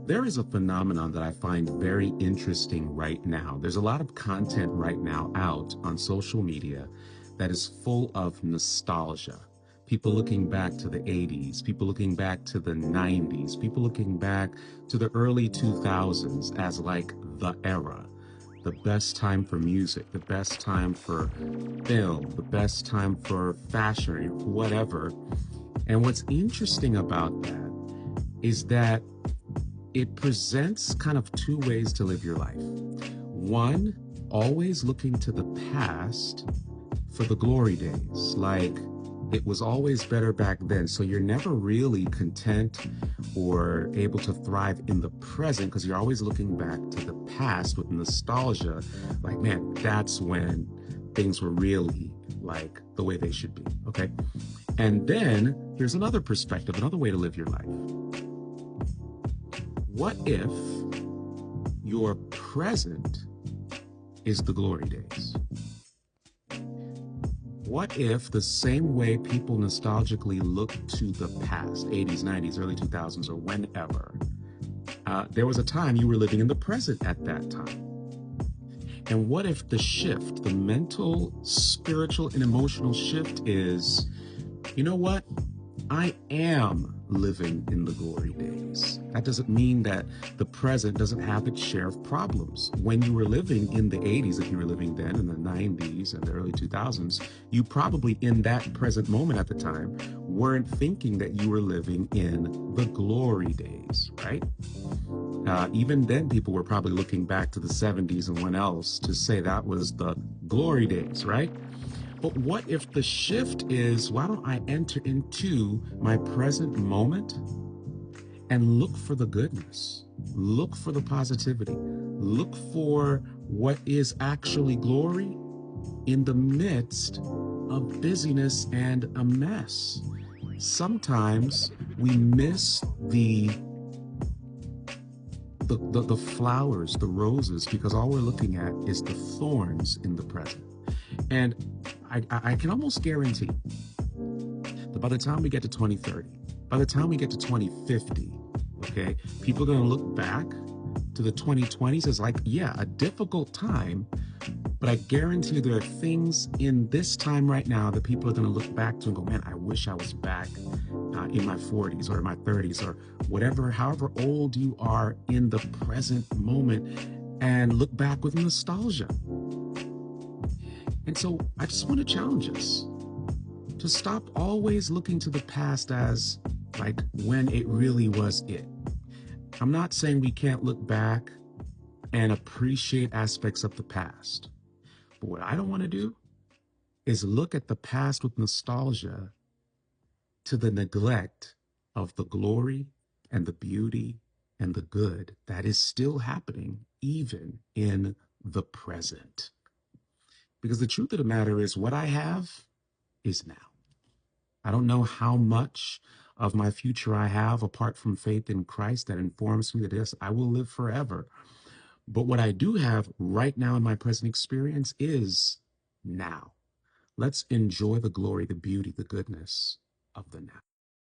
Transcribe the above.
There is a phenomenon that I find very interesting right now. There's a lot of content right now out on social media that is full of nostalgia. People looking back to the 80s, people looking back to the 90s, people looking back to the early 2000s as like the era, the best time for music, the best time for film, the best time for fashion, whatever. And what's interesting about that is that it presents kind of two ways to live your life. One, always looking to the past for the glory days, like it was always better back then. So you're never really content or able to thrive in the present because you're always looking back to the past with nostalgia. Like, man, that's when things were really like the way they should be. Okay. And then here's another perspective, another way to live your life. What if your present is the glory days? What if the same way people nostalgically look to the past, 80s, 90s, early 2000s, or whenever, there was a time you were living in the present at that time? And what if the shift, the mental, spiritual, and emotional shift is, you know what? I am living in the glory days. That doesn't mean that the present doesn't have its share of problems. When you were living in the 80s, if you were living then in the 90s and the early 2000s, you probably in that present moment at the time weren't thinking that you were living in the glory days, right? Even then, people were probably looking back to the 70s and when else to say that was the glory days, right? But what if the shift is, why don't I enter into my present moment and look for the goodness, look for the positivity, look for what is actually glory in the midst of busyness and a mess. Sometimes we miss the flowers, the roses, because all we're looking at is the thorns in the present. And I can almost guarantee that by the time we get to 2030, by the time we get to 2050, okay, people are going to look back to the 2020s as like, yeah, a difficult time, but I guarantee you there are things in this time right now that people are going to look back to and go, man, I wish I was back in my 40s or my 30s or whatever, however old you are in the present moment, and look back with nostalgia. And so I just want to challenge us to stop always looking to the past as like when it really was it. I'm not saying we can't look back and appreciate aspects of the past. But what I don't want to do is look at the past with nostalgia to the neglect of the glory and the beauty and the good that is still happening even in the present. Because the truth of the matter is what I have is now. I don't know how much of my future I have apart from faith in Christ that informs me that yes, I will live forever. But what I do have right now in my present experience is now. Let's enjoy the glory, the beauty, the goodness of the now.